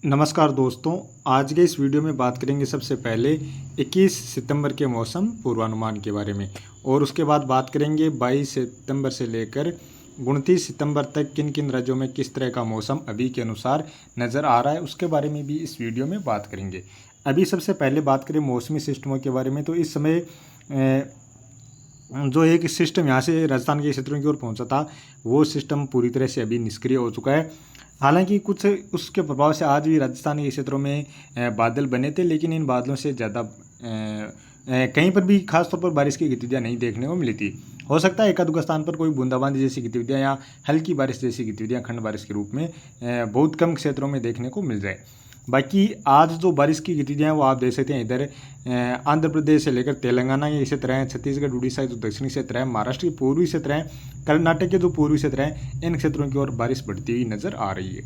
नमस्कार दोस्तों, आज के इस वीडियो में बात करेंगे सबसे पहले 21 सितंबर के मौसम पूर्वानुमान के बारे में और उसके बाद बात करेंगे 22 सितंबर से लेकर 29 सितंबर तक किन किन राज्यों में किस तरह का मौसम अभी के अनुसार नज़र आ रहा है, उसके बारे में भी इस वीडियो में बात करेंगे। अभी सबसे पहले बात करें मौसमी सिस्टमों के बारे में, तो इस समय जो एक सिस्टम यहाँ से राजस्थान के क्षेत्रों की ओर पहुँचा था, वो सिस्टम पूरी तरह से अभी निष्क्रिय हो चुका है। हालांकि कुछ उसके प्रभाव से आज भी राजस्थान के क्षेत्रों में बादल बने थे, लेकिन इन बादलों से ज़्यादा कहीं पर भी खासतौर पर बारिश की गतिविधियाँ नहीं देखने को मिली थी। हो सकता है एकाध स्थान पर कोई बूंदाबांदी जैसी गतिविधियाँ या हल्की बारिश जैसी गतिविधियाँ खंड बारिश के रूप में बहुत कम क्षेत्रों में देखने को मिल जाए। बाकी आज जो बारिश की गतिविधियाँ हैं वो आप देख सकते हैं, इधर आंध्र प्रदेश से लेकर तेलंगाना के क्षेत्र हैं, छत्तीसगढ़ उड़ीसा जो दक्षिणी क्षेत्र है, महाराष्ट्र के पूर्वी क्षेत्र हैं, कर्नाटक के जो पूर्वी क्षेत्र हैं, इन क्षेत्रों की ओर बारिश बढ़ती हुई नजर आ रही है।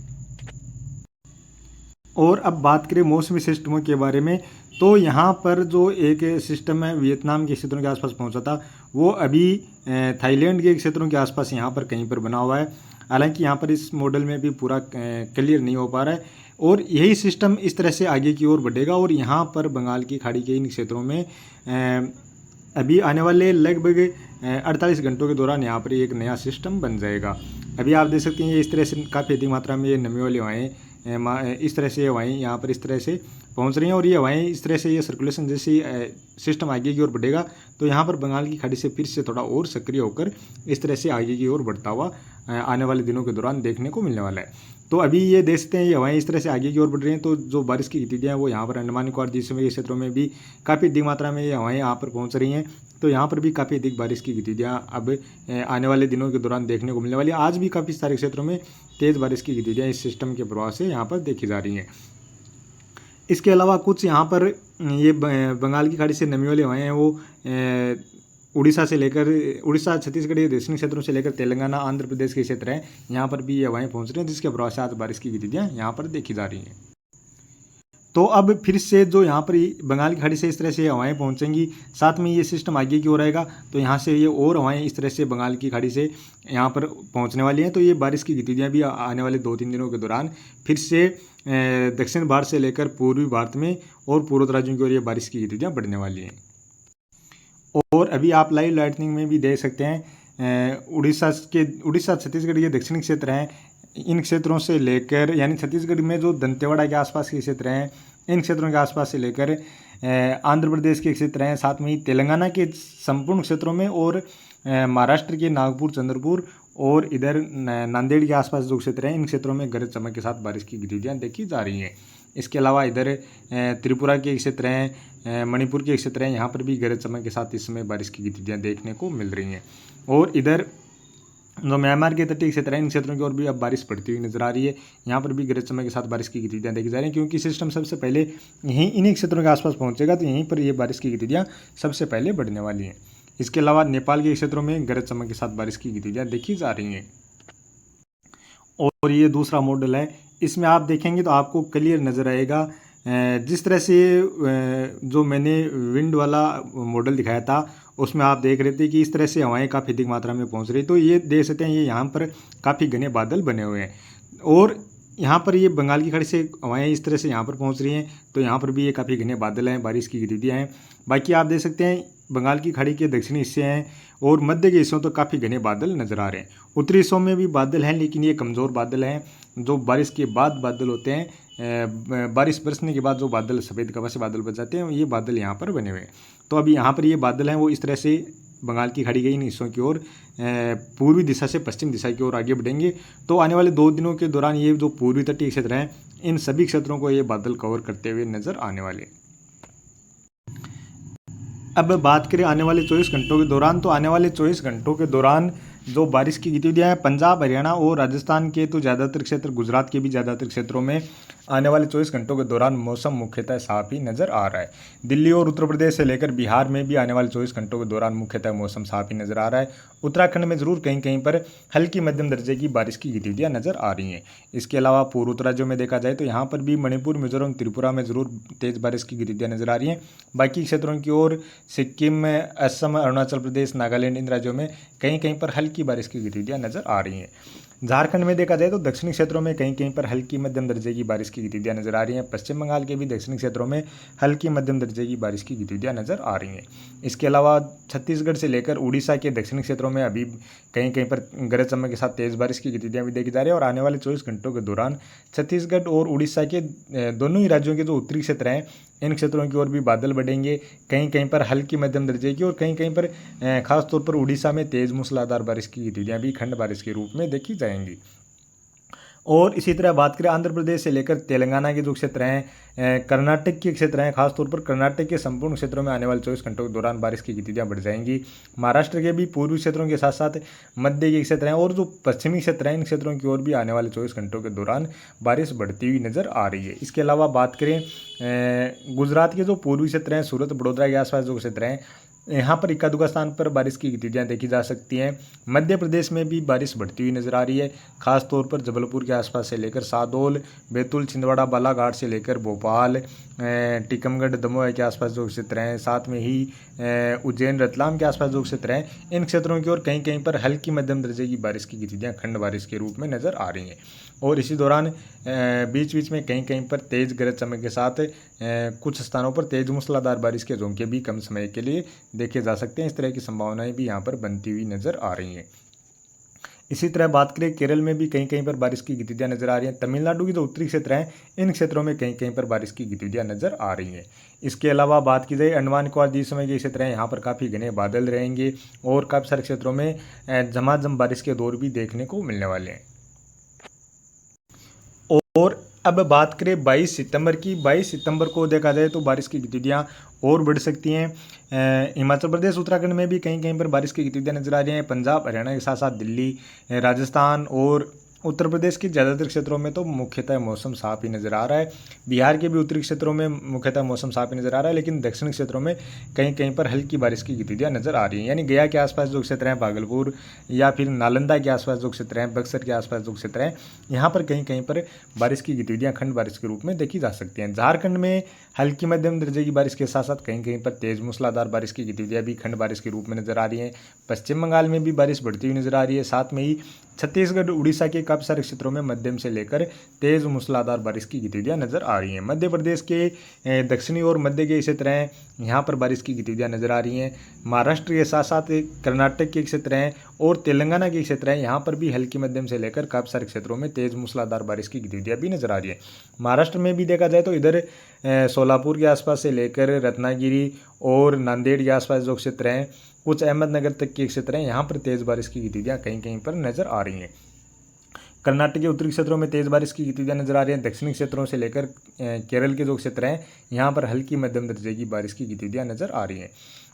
और अब बात करें मौसमी सिस्टमों के बारे में, तो यहाँ पर जो एक सिस्टम है वियतनाम के क्षेत्रों के आसपास पहुँचा था, वो अभी थाईलैंड के क्षेत्रों के आसपास यहाँ पर कहीं पर बना हुआ है। हालांकि यहाँ पर इस मॉडल में भी पूरा क्लियर नहीं हो पा रहा है और यही सिस्टम इस तरह से आगे की ओर बढ़ेगा और यहाँ पर बंगाल की खाड़ी के इन क्षेत्रों में अभी आने वाले लगभग 48 घंटों के दौरान यहाँ पर एक नया सिस्टम बन जाएगा। अभी आप देख सकते हैं ये इस तरह से काफ़ी अधिक मात्रा में ये नमी वाली हवाएँ इस तरह से हवाएँ यहाँ पर इस तरह से पहुँच रही हैं और ये हवाएँ इस तरह से ये सर्कुलेशन जैसे सिस्टम आगे की ओर बढ़ेगा तो यहाँ पर बंगाल की खाड़ी से फिर से थोड़ा और सक्रिय होकर इस तरह से आगे की ओर बढ़ता हुआ आने वाले दिनों के दौरान देखने को मिलने वाला है। तो अभी ये देख सकते हैं ये हवाएं इस तरह से आगे की ओर बढ़ रही हैं, तो जो बारिश की गतिविधियाँ हैं वो यहाँ पर अंडमान निकोबार द्वीप समूह के क्षेत्रों में भी काफ़ी अधिक मात्रा में ये हवाएं यहाँ पर पहुँच रही हैं। तो यहाँ पर भी काफ़ी अधिक बारिश की गतिविधियाँ अब आने वाले दिनों के दौरान देखने को मिलने वाली है। आज भी काफ़ी सारे क्षेत्रों में तेज़ बारिश की गतिविधियाँ इस सिस्टम के प्रभाव से यहाँ पर देखी जा रही हैं। इसके अलावा कुछ यहाँ पर ये बंगाल की खाड़ी से नमी वाली हवाएं हैं वो उड़ीसा से लेकर उड़ीसा छत्तीसगढ़ के दक्षिणी क्षेत्रों से लेकर तेलंगाना आंध्र प्रदेश के क्षेत्र हैं, यहाँ पर भी ये हवाएं पहुँच रही हैं, जिसके प्रभाव से आज बारिश की गतिविधियाँ यहाँ पर देखी जा रही हैं। तो अब फिर से जो यहाँ पर बंगाल की खाड़ी से इस तरह से हवाएं पहुँचेंगी, साथ में ये सिस्टम आगे की ओर आएगा तो यहाँ से ये और हवाएं इस तरह से बंगाल की खाड़ी से यहाँ पर पहुँचने वाली हैं। तो ये बारिश की गतिविधियाँ भी आने वाले 2-3 दिनों के दौरान फिर से दक्षिण भारत से लेकर पूर्वी भारत में और पूर्वोत्तर राज्यों की ओर ये बारिश की गतिविधियाँ बढ़ने वाली हैं। और अभी आप लाइव लाइटनिंग में भी देख सकते हैं उड़ीसा छत्तीसगढ़ ये दक्षिणी क्षेत्र हैं, इन क्षेत्रों से लेकर यानी छत्तीसगढ़ में जो दंतेवाड़ा के आसपास के क्षेत्र हैं, इन क्षेत्रों के आसपास से लेकर आंध्र प्रदेश के क्षेत्र हैं, साथ में ही तेलंगाना के संपूर्ण क्षेत्रों में और महाराष्ट्र के नागपुर, चंद्रपुर और इधर नांदेड़ के आसपास जो क्षेत्र हैं, इन क्षेत्रों में गरज चमक के साथ बारिश की गतिविधियाँ देखी जा रही हैं। इसके अलावा इधर त्रिपुरा के क्षेत्र हैं, मणिपुर के क्षेत्र हैं, यहाँ पर भी गरज चमक के साथ इस समय बारिश की गतिविधियाँ देखने को मिल रही हैं। और इधर जो म्यांमार के तटीय क्षेत्र हैं, इन क्षेत्रों की ओर भी अब बारिश पड़ती हुई नजर आ रही है, यहाँ पर भी गरज चमक के साथ बारिश की गतिविधियाँ देखी जा रही हैं, क्योंकि सिस्टम सबसे पहले इन्हीं क्षेत्रों के आसपास पहुँचेगा तो यहीं पर ये बारिश की गतिविधियाँ सबसे पहले बढ़ने वाली हैं। इसके अलावा नेपाल के क्षेत्रों में गरज चमक के साथ बारिश की गतिविधियाँ देखी जा रही हैं। और ये दूसरा मॉडल है, इसमें आप देखेंगे तो आपको क्लियर नज़र आएगा। जिस तरह से जो मैंने विंड वाला मॉडल दिखाया था उसमें आप देख रहे थे कि इस तरह से हवाएं काफ़ी अधिक मात्रा में पहुंच रही, तो ये देख सकते हैं ये यहाँ पर काफ़ी घने बादल बने हुए हैं और यहाँ पर ये बंगाल की खाड़ी से हवाएं इस तरह से यहाँ पर पहुँच रही हैं, तो यहाँ पर भी ये काफ़ी घने बादल हैं, बारिश की गतिविधियाँ हैं। बाकी आप देख सकते हैं बंगाल की खाड़ी के दक्षिणी हिस्से हैं और मध्य के हिस्सों तो काफ़ी घने बादल नज़र आ रहे हैं। उत्तरी हिस्सों में भी बादल हैं, लेकिन ये कमज़ोर बादल हैं जो बारिश के बाद बादल होते हैं। बारिश बरसने के बाद जो बादल सफ़ेद कवर से बादल बन जाते हैं, ये बादल यहाँ पर बने हुए हैं। तो अभी यहाँ पर ये बादल हैं वो इस तरह से बंगाल की खाड़ी के इन हिस्सों की ओर पूर्वी दिशा से पश्चिम दिशा की ओर आगे बढ़ेंगे। तो आने वाले 2 दिनों के दौरान ये जो पूर्वी तटीय क्षेत्र हैं, इन सभी क्षेत्रों को ये बादल कवर करते हुए नज़र आने वाले। अब बात करें आने वाले 24 घंटों के दौरान, तो आने वाले 24 घंटों के दौरान जो बारिश की गतिविधियाँ हैं पंजाब, हरियाणा और राजस्थान के तो ज़्यादातर क्षेत्र, गुजरात के भी ज़्यादातर क्षेत्रों में आने वाले 24 घंटों के दौरान मौसम मुख्यतः साफ ही नज़र आ रहा है। दिल्ली और उत्तर प्रदेश से लेकर बिहार में भी आने वाले 24 घंटों के दौरान मुख्यतः मौसम साफ ही नज़र आ रहा है। उत्तराखंड में ज़रूर कहीं कहीं पर हल्की मध्यम दर्जे की बारिश की गतिविधियाँ नज़र आ रही हैं। इसके अलावा पूर्वोत्तर राज्यों में देखा जाए तो यहाँ पर भी मणिपुर, मिजोरम, त्रिपुरा में ज़रूर तेज़ बारिश की गतिविधियाँ नज़र आ रही हैं। बाकी क्षेत्रों की ओर सिक्किम, असम, अरुणाचल प्रदेश, नागालैंड, इन राज्यों में कहीं कहीं पर हल्की बारिश की गतिविधियाँ नज़र आ रही हैं। झारखंड में देखा जाए तो दक्षिणी क्षेत्रों में कहीं कहीं पर हल्की मध्यम दर्जे की बारिश की गतिविधियां नजर आ रही हैं। पश्चिम बंगाल के भी दक्षिणी क्षेत्रों में हल्की मध्यम दर्जे की बारिश की गतिविधियां नजर आ रही हैं। इसके अलावा छत्तीसगढ़ से लेकर उड़ीसा के दक्षिणी क्षेत्रों में अभी कहीं कहीं पर गरज चमक के साथ तेज बारिश की गतिविधियां भी देखी जा रही है और आने वाले 24 घंटों के दौरान छत्तीसगढ़ और उड़ीसा के दोनों ही राज्यों के जो उत्तरी क्षेत्र हैं इन क्षेत्रों की ओर भी बादल बढ़ेंगे, कहीं कहीं पर हल्की मध्यम दर्जे की और कहीं कहीं पर खासतौर पर उड़ीसा में तेज मूसलाधार बारिश की गतिविधियां भी खंड बारिश के रूप में देखी जाएंगी। और इसी तरह बात करें आंध्र प्रदेश से लेकर तेलंगाना के जो क्षेत्र हैं, कर्नाटक के क्षेत्र हैं, खासतौर पर कर्नाटक के संपूर्ण क्षेत्रों में आने वाले 24 घंटों के दौरान बारिश की गतिविधियां बढ़ जाएंगी। महाराष्ट्र के भी पूर्वी क्षेत्रों के साथ साथ मध्य के क्षेत्र हैं और जो पश्चिमी क्षेत्र हैं इन क्षेत्रों की ओर भी आने वाले 24 घंटों के दौरान बारिश बढ़ती हुई नजर आ रही है। इसके अलावा बात करें गुजरात के जो पूर्वी क्षेत्र हैं, सूरत बड़ौदा के आसपास जो क्षेत्र हैं, यहाँ पर इक्का दुक्का स्थान पर बारिश की गतिविधियाँ देखी जा सकती हैं। मध्य प्रदेश में भी बारिश बढ़ती हुई नजर आ रही है, खास तौर पर जबलपुर के आसपास से लेकर सादौल, बैतूल, छिंदवाड़ा, बालाघाट से लेकर भोपाल, टीकमगढ़, दमोह के आसपास जो क्षेत्र हैं, साथ में ही उज्जैन, रतलाम के आसपास जो क्षेत्र हैं, इन क्षेत्रों की ओर कहीं कहीं पर हल्की मध्यम दर्जे की बारिश की गतिविधियाँ खंड बारिश के रूप में नजर आ रही हैं। और इसी दौरान बीच बीच में कहीं कहीं पर तेज गरज चमक के साथ कुछ स्थानों पर तेज मूसलाधार बारिश के झोंके भी कम समय के लिए देखे जा सकते हैं। इस तरह की संभावनाएं भी यहाँ पर बनती हुई नजर आ रही हैं। इसी तरह बात करें केरल में भी कहीं कहीं पर बारिश की गतिविधियां नजर आ रही हैं। तमिलनाडु के जो उत्तरी क्षेत्र हैं इन क्षेत्रों में कहीं कहीं पर बारिश की गतिविधियां नजर आ रही हैं। इसके अलावा बात की जाए अंडमान निकोबार द्वीप समूह के क्षेत्र हैं, यहाँ पर काफ़ी घने बादल रहेंगे और काफ़ी सारे क्षेत्रों में झमाझम बारिश के दौर भी देखने को मिलने वाले हैं। और अब बात करें 22 सितंबर की। 22 सितंबर को देखा जाए तो बारिश की गतिविधियाँ और बढ़ सकती हैं। हिमाचल प्रदेश, उत्तराखंड में भी कहीं कहीं पर बारिश की गतिविधियाँ नजर आ रही हैं। पंजाब, हरियाणा के साथ साथ दिल्ली, राजस्थान और उत्तर प्रदेश के ज़्यादातर क्षेत्रों में तो मुख्यतः मौसम साफ ही नज़र आ रहा है। बिहार के भी उत्तरी क्षेत्रों में मुख्यतः मौसम साफ ही नज़र आ रहा है, लेकिन दक्षिणी क्षेत्रों में कहीं कहीं पर हल्की बारिश की गतिविधियाँ नज़र आ रही हैं। यानी गया के आसपास जो क्षेत्र हैं, भागलपुर या फिर नालंदा के आसपास जो क्षेत्र हैं, बक्सर के आसपास जो क्षेत्र हैं, यहाँ पर कहीं कहीं पर बारिश की गतिविधियाँ खंड बारिश के रूप में देखी जा सकती हैं। झारखंड में हल्की मध्यम दर्जे की बारिश के साथ साथ कहीं कहीं पर तेज मूसलाधार बारिश की गतिविधियाँ भी खंड बारिश के रूप में नजर आ रही हैं। पश्चिम बंगाल में भी बारिश बढ़ती हुई नजर आ रही है। साथ में ही छत्तीसगढ़, उड़ीसा के काफ़ी सारे क्षेत्रों में मध्यम से लेकर तेज मूसलाधार बारिश की गतिविधियां नजर आ रही हैं। मध्य प्रदेश के दक्षिणी और मध्य के क्षेत्र हैं, यहाँ पर बारिश की गतिविधियां नजर आ रही हैं। महाराष्ट्र के साथ साथ कर्नाटक के क्षेत्र हैं और तेलंगाना के क्षेत्र हैं, यहाँ पर भी हल्की मध्यम से लेकर काफ़ी सारे क्षेत्रों में तेज मूसलाधार बारिश की गतिविधियां भी नजर आ रही है। महाराष्ट्र में भी देखा जाए तो इधर सोलापुर के आसपास से लेकर रत्नागिरी और नांदेड़ के आसपास जो क्षेत्र हैं, कुछ अहमदनगर तक के क्षेत्र हैं, यहाँ पर तेज़ बारिश की गतिविधियाँ कहीं कहीं पर नजर आ रही हैं। कर्नाटक के उत्तरी क्षेत्रों में तेज़ बारिश की गतिविधियाँ नजर आ रही हैं। दक्षिणी क्षेत्रों से लेकर केरल के जो क्षेत्र हैं, यहाँ पर हल्की मध्यम दर्जे की बारिश की गतिविधियाँ नजर आ रही हैं।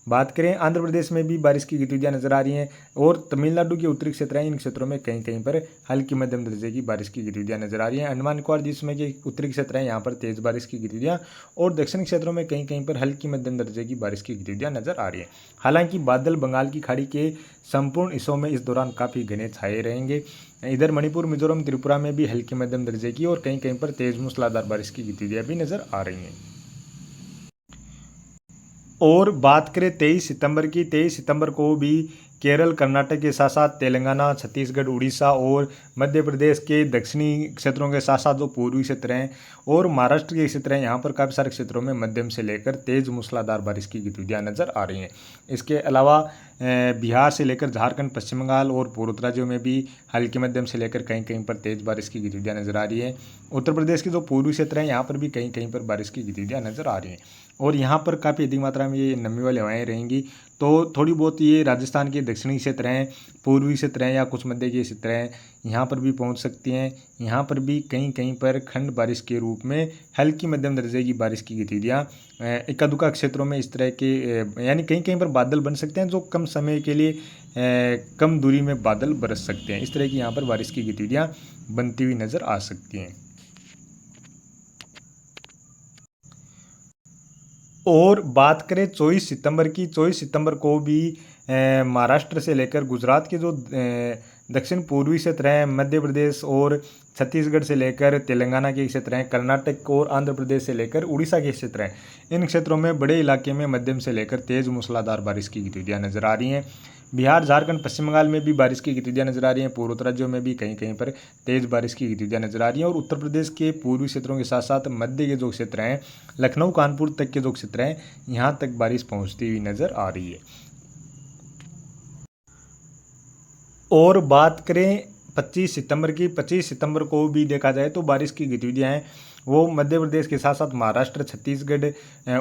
बात करें आंध्र प्रदेश में भी बारिश की गतिविधियाँ नजर आ रही हैं और तमिलनाडु के उत्तरी क्षेत्र हैं, इन क्षेत्रों में कहीं कहीं पर हल्की मध्यम दर्जे की बारिश की गतिविधियाँ नजर आ रही हैं। अंडमान निकोबार द्वीप समूह के उत्तरी क्षेत्र हैं, यहाँ पर तेज बारिश की गतिविधियाँ और दक्षिणी क्षेत्रों में कहीं कहीं पर हल्की मध्यम दर्जे की बारिश की गतिविधियाँ नजर आ रही हैं। हालांकि बादल बंगाल की खाड़ी के संपूर्ण हिस्सों में इस दौरान काफ़ी घने छाए रहेंगे। इधर मणिपुर, मिजोरम, त्रिपुरा में भी हल्की मध्यम दर्जे की और कहीं कहीं पर तेज मूसलाधार बारिश की गतिविधियाँ भी नजर आ रही हैं। और बात करें 23 सितंबर की। 23 सितंबर को भी केरल, कर्नाटक के साथ साथ तेलंगाना, छत्तीसगढ़, उड़ीसा और मध्य प्रदेश के दक्षिणी क्षेत्रों के साथ साथ जो पूर्वी क्षेत्र हैं और महाराष्ट्र के क्षेत्र हैं, यहाँ पर काफ़ी सारे क्षेत्रों में मध्यम से लेकर तेज मूसलाधार बारिश की गतिविधियाँ नजर आ रही हैं। इसके अलावा बिहार से लेकर झारखंड, पश्चिम बंगाल और पूर्वोत्तर राज्यों में भी हल्की मध्यम से लेकर कहीं कहीं पर तेज बारिश की गतिविधियाँ नजर आ रही है। उत्तर प्रदेश के जो पूर्वी क्षेत्र हैं, यहाँ पर भी कहीं कहीं पर बारिश की गतिविधियाँ नजर आ रही हैं और यहाँ पर काफ़ी अधिक मात्रा में ये नमी वाली हवाएँ रहेंगी। तो थोड़ी बहुत ये राजस्थान के दक्षिणी क्षेत्र हैं, पूर्वी क्षेत्र हैं या कुछ मध्य के क्षेत्र हैं, यहाँ पर भी पहुँच सकती हैं। यहाँ पर भी कहीं कहीं पर खंड बारिश के रूप में हल्की मध्यम दर्जे की बारिश की गतिविधियाँ इक्का दुक्का क्षेत्रों में इस तरह के यानी कहीं कहीं पर बादल बन सकते हैं जो कम समय के लिए कम दूरी में बादल बरस सकते हैं। इस तरह की यहाँ पर बारिश की गतिविधियाँ बनती हुई नज़र आ सकती हैं। और बात करें 24 सितंबर की। 24 सितंबर को भी महाराष्ट्र से लेकर गुजरात के जो दक्षिण पूर्वी क्षेत्र हैं, मध्य प्रदेश और छत्तीसगढ़ से लेकर तेलंगाना के क्षेत्र हैं, कर्नाटक और आंध्र प्रदेश से लेकर उड़ीसा के क्षेत्र हैं, इन क्षेत्रों में बड़े इलाके में मध्यम से लेकर तेज मूसलाधार बारिश की गतिविधियाँ नजर आ रही हैं। बिहार, झारखंड, पश्चिम बंगाल में भी बारिश की गतिविधियां नजर आ रही हैं। पूर्वोत्तर राज्यों में भी कहीं कहीं पर तेज बारिश की गतिविधियां नजर आ रही हैं और उत्तर प्रदेश के पूर्वी क्षेत्रों के साथ साथ मध्य के जो क्षेत्र हैं, लखनऊ कानपुर तक के जो क्षेत्र हैं, यहाँ तक बारिश पहुँचती हुई नजर आ रही है। और बात करें 25 सितंबर की, 25 सितंबर को भी देखा जाए तो बारिश की गतिविधियां हैं वो मध्य प्रदेश के साथ साथ महाराष्ट्र, छत्तीसगढ़,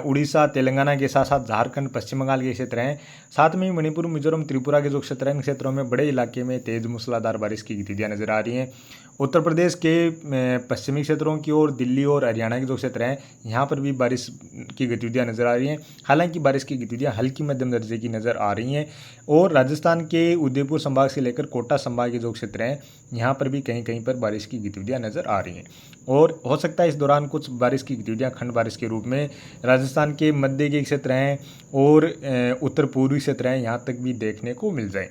उड़ीसा, तेलंगाना के साथ साथ झारखंड, पश्चिम बंगाल के क्षेत्र हैं। साथ में मणिपुर, मिजोरम, त्रिपुरा के जो क्षेत्र हैं, इन क्षेत्रों में बड़े इलाके में तेज मूसलाधार बारिश की गतिविधियां नजर आ रही हैं। उत्तर प्रदेश के पश्चिमी क्षेत्रों की ओर, दिल्ली और हरियाणा के जो क्षेत्र हैं, यहाँ पर भी बारिश की गतिविधियां नजर आ रही हैं। हालांकि बारिश की गतिविधियां हल्की मध्यम दर्जे की नजर आ रही हैं। और राजस्थान के उदयपुर संभाग से लेकर कोटा संभाग के जो क्षेत्र हैं, यहाँ पर भी कहीं कहीं पर बारिश की गतिविधियां नजर आ रही हैं। और हो सकता है इस दौरान कुछ बारिश की गतिविधियां खंड बारिश के रूप में राजस्थान के मध्य के क्षेत्र हैं और उत्तर पूर्वी क्षेत्र हैं, यहाँ तक भी देखने को मिल जाए।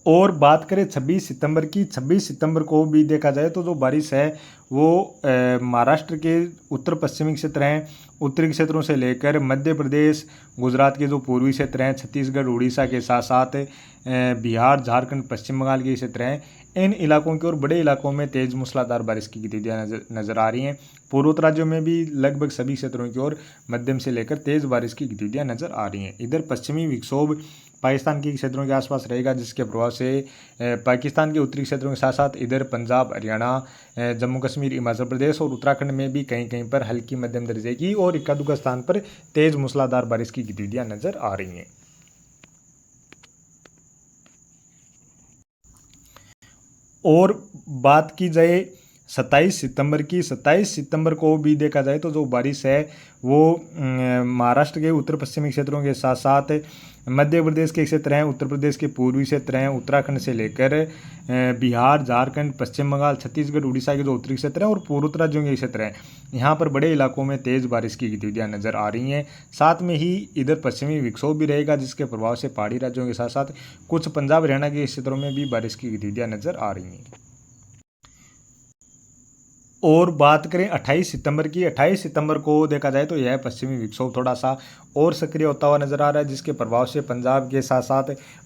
और बात करें 26 सितंबर की, 26 सितंबर को भी देखा जाए तो जो बारिश है वो महाराष्ट्र के उत्तर पश्चिमी क्षेत्र हैं, उत्तरी क्षेत्रों से लेकर मध्य प्रदेश, गुजरात के जो पूर्वी क्षेत्र हैं, छत्तीसगढ़, उड़ीसा के साथ साथ बिहार, झारखंड, पश्चिम बंगाल के क्षेत्र हैं, इन इलाकों की और बड़े इलाकों में तेज मूसलाधार बारिश की गतिविधियां नजर आ रही हैं। पूर्वोत्तर राज्यों में भी लगभग सभी क्षेत्रों की ओर मध्यम से लेकर तेज बारिश की गतिविधियां नजर आ रही हैं। इधर पश्चिमी विक्षोभ पाकिस्तान के क्षेत्रों के आसपास रहेगा, जिसके प्रभाव से पाकिस्तान के उत्तरी क्षेत्रों के साथ साथ इधर पंजाब, हरियाणा, जम्मू कश्मीर, हिमाचल प्रदेश और उत्तराखंड में भी कहीं कहीं पर हल्की मध्यम दर्जे की और इक्का दुक्का स्थान पर तेज मूसलाधार बारिश की गतिविधियां नजर आ रही हैं। और बात की जाए 27 सितंबर की, 27 सितंबर को भी देखा जाए तो जो बारिश है वो महाराष्ट्र के उत्तर पश्चिमी क्षेत्रों के साथ साथ मध्य प्रदेश के क्षेत्र हैं, उत्तर प्रदेश के पूर्वी क्षेत्र हैं, उत्तराखंड से लेकर बिहार, झारखंड, पश्चिम बंगाल, छत्तीसगढ़, उड़ीसा के जो उत्तरी क्षेत्र हैं और पूर्वोत्तर राज्यों के क्षेत्र हैं, यहाँ पर बड़े इलाकों में तेज बारिश की गतिविधियां नजर आ रही हैं। साथ में ही इधर पश्चिमी विक्षोभ भी रहेगा, जिसके प्रभाव से पहाड़ी राज्यों के साथ साथ कुछ पंजाब, हरियाणा के क्षेत्रों में भी बारिश की गतिविधियां नजर आ रही हैं। और बात करें 28 सितंबर की, 28 सितंबर को देखा जाए तो यह पश्चिमी विक्षोभ थोड़ा सा और सक्रिय होता हुआ नजर आ रहा है, जिसके प्रभाव से पंजाब के साथ साथ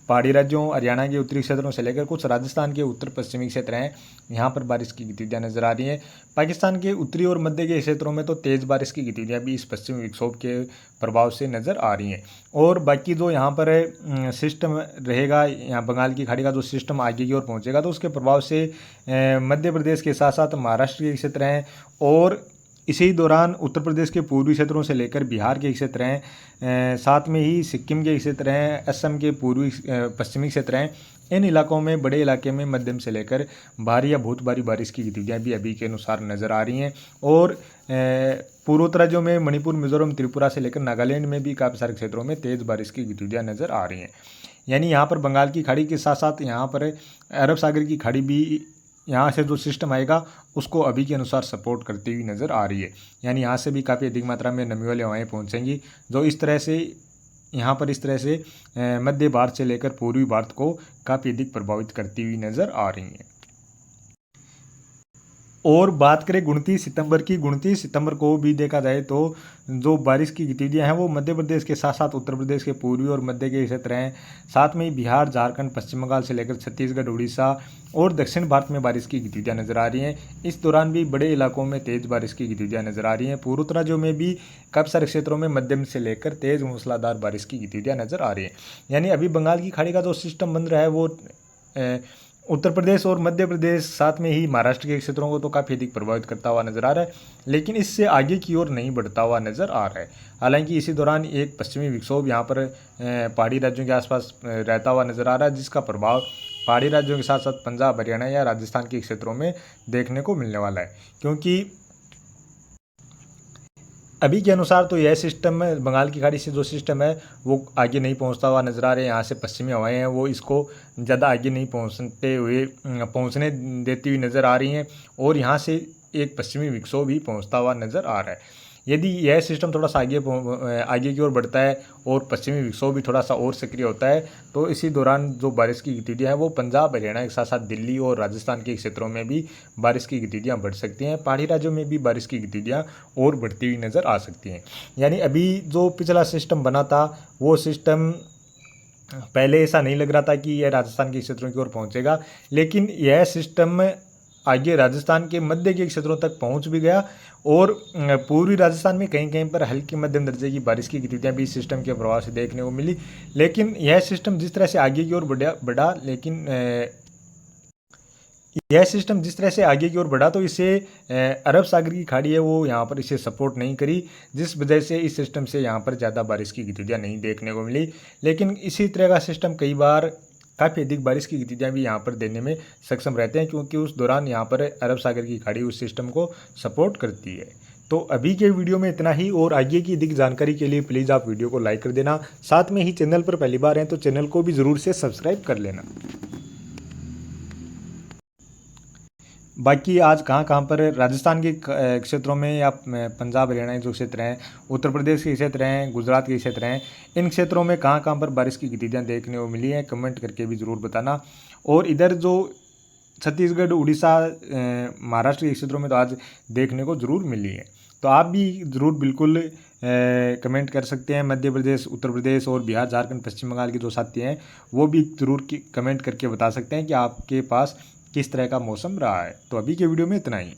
पहाड़ी राज्यों, हरियाणा के उत्तरी क्षेत्रों से लेकर कुछ राजस्थान के उत्तर पश्चिमी क्षेत्र हैं, यहाँ पर बारिश की गतिविधियां नजर आ रही हैं। पाकिस्तान के उत्तरी और मध्य के क्षेत्रों में तो तेज बारिश की गतिविधियां भी इस पश्चिमी विक्षोभ के प्रभाव से नजर आ रही हैं। और बाकी जो यहाँ पर सिस्टम रहेगा, यहाँ बंगाल की खाड़ी का जो सिस्टम आगे की ओर पहुँचेगा तो उसके प्रभाव से मध्य प्रदेश के साथ साथ महाराष्ट्र के क्षेत्र हैं और इसी दौरान उत्तर प्रदेश के पूर्वी क्षेत्रों से लेकर बिहार के क्षेत्र हैं, साथ में ही सिक्किम के क्षेत्र हैं, असम के पूर्वी पश्चिमी क्षेत्र हैं, इन इलाकों में बड़े इलाके में मध्यम से लेकर भारी या बहुत भारी बारिश की गतिविधियां भी अभी के अनुसार नज़र आ रही हैं। और पूर्वोत्तर राज्यों में मणिपुर, मिजोरम, त्रिपुरा से लेकर नागालैंड में भी काफ़ी सारे क्षेत्रों में तेज़ बारिश की गतिविधियां नज़र आ रही हैं। यानी यहाँ पर बंगाल की खाड़ी के साथ साथ यहाँ पर अरब सागर की खाड़ी भी यहाँ से जो सिस्टम आएगा उसको अभी के अनुसार सपोर्ट करती हुई नज़र आ रही है। यानी यहाँ से भी काफ़ी अधिक मात्रा में नमी वाली हवाएँ पहुँचेंगी, जो इस तरह से यहाँ पर इस तरह से मध्य भारत से लेकर पूर्वी भारत को काफ़ी अधिक प्रभावित करती हुई नज़र आ रही हैं। और बात करें 29 सितंबर की, 29 सितंबर को भी देखा जाए तो जो बारिश की गतिविधियां हैं वो मध्य प्रदेश के साथ साथ उत्तर प्रदेश के पूर्वी और मध्य के क्षेत्र हैं, साथ में ही बिहार, झारखंड, पश्चिम बंगाल से लेकर छत्तीसगढ़, उड़ीसा और दक्षिण भारत में बारिश की गतिविधियां नजर आ रही हैं। इस दौरान भी बड़े इलाकों में तेज़ बारिश की गतिविधियां नजर आ रही हैं। पूर्वोत्तर राज्यों में भी काफ़ी सारे क्षेत्रों में मध्यम से लेकर तेज़ मूसलाधार बारिश की गतिविधियां नजर आ रही हैं। यानी अभी बंगाल की खाड़ी का जो सिस्टम बन रहा है वो उत्तर प्रदेश और मध्य प्रदेश साथ में ही महाराष्ट्र के क्षेत्रों को तो काफ़ी अधिक प्रभावित करता हुआ नजर आ रहा है, लेकिन इससे आगे की ओर नहीं बढ़ता हुआ नजर आ रहा है। हालांकि इसी दौरान एक पश्चिमी विक्षोभ यहाँ पर पहाड़ी राज्यों के आसपास रहता हुआ नजर आ रहा है, जिसका प्रभाव पहाड़ी राज्यों के साथ साथ पंजाब, हरियाणा या राजस्थान के क्षेत्रों में देखने को मिलने वाला है। क्योंकि अभी के अनुसार तो यह सिस्टम है, बंगाल की खाड़ी से जो सिस्टम है वो आगे नहीं पहुंचता हुआ नज़र आ रहा है। यहाँ से पश्चिमी हवाएं हैं वो इसको ज़्यादा आगे नहीं पहुंचने देती हुई नज़र आ रही हैं और यहाँ से एक पश्चिमी विक्षोभ ही पहुंचता हुआ नज़र आ रहा है। यदि यह सिस्टम थोड़ा सा आगे की ओर बढ़ता है और पश्चिमी विक्षोभ भी थोड़ा सा और सक्रिय होता है तो इसी दौरान जो बारिश की गतिविधियाँ हैं वो पंजाब हरियाणा के साथ साथ दिल्ली और राजस्थान के क्षेत्रों में भी बारिश की गतिविधियाँ बढ़ सकती हैं। पहाड़ी राज्यों में भी बारिश की गतिविधियाँ और बढ़ती हुई नज़र आ सकती हैं। यानी अभी जो पिछला सिस्टम बना था वो सिस्टम पहले ऐसा नहीं लग रहा था कि यह राजस्थान के क्षेत्रों की ओर पहुंचेगा, लेकिन यह सिस्टम आगे राजस्थान के मध्य के क्षेत्रों तक पहुंच भी गया और पूर्वी राजस्थान में कहीं कहीं पर हल्की मध्यम दर्जे की बारिश की गतिविधियां भी इस सिस्टम के प्रभाव से देखने को मिली। लेकिन यह सिस्टम जिस तरह से आगे की ओर बढ़ा लेकिन यह सिस्टम जिस तरह से आगे की ओर बढ़ा तो इसे अरब सागर की खाड़ी है वो यहाँ पर इसे सपोर्ट नहीं करी, जिस वजह से इस सिस्टम से यहाँ पर ज़्यादा बारिश की गतिविधियाँ नहीं देखने को मिली। लेकिन इसी तरह का सिस्टम कई बार काफ़ी अधिक बारिश की गतिविधियाँ भी यहाँ पर देने में सक्षम रहते हैं, क्योंकि उस दौरान यहाँ पर अरब सागर की खाड़ी उस सिस्टम को सपोर्ट करती है। तो अभी के वीडियो में इतना ही, और आगे की अधिक जानकारी के लिए प्लीज़ आप वीडियो को लाइक कर देना। साथ में ही चैनल पर पहली बार हैं तो चैनल को भी ज़रूर से सब्सक्राइब कर लेना। बाकी आज कहाँ कहाँ पर राजस्थान के क्षेत्रों में या पंजाब हरियाणा के जो क्षेत्र हैं, उत्तर प्रदेश के क्षेत्र हैं, गुजरात के क्षेत्र हैं, इन क्षेत्रों में कहाँ कहाँ पर बारिश की गतिविधियाँ देखने को मिली हैं कमेंट करके भी ज़रूर बताना। और इधर जो छत्तीसगढ़, उड़ीसा, महाराष्ट्र के क्षेत्रों में तो आज देखने को ज़रूर मिली है, तो आप भी ज़रूर बिल्कुल कमेंट कर सकते हैं। मध्य प्रदेश, उत्तर प्रदेश और बिहार, झारखंड, पश्चिम बंगाल के जो साथी हैं वो भी ज़रूर कमेंट करके बता सकते हैं कि आपके पास किस तरह का मौसम रहा है। तो अभी के वीडियो में इतना ही।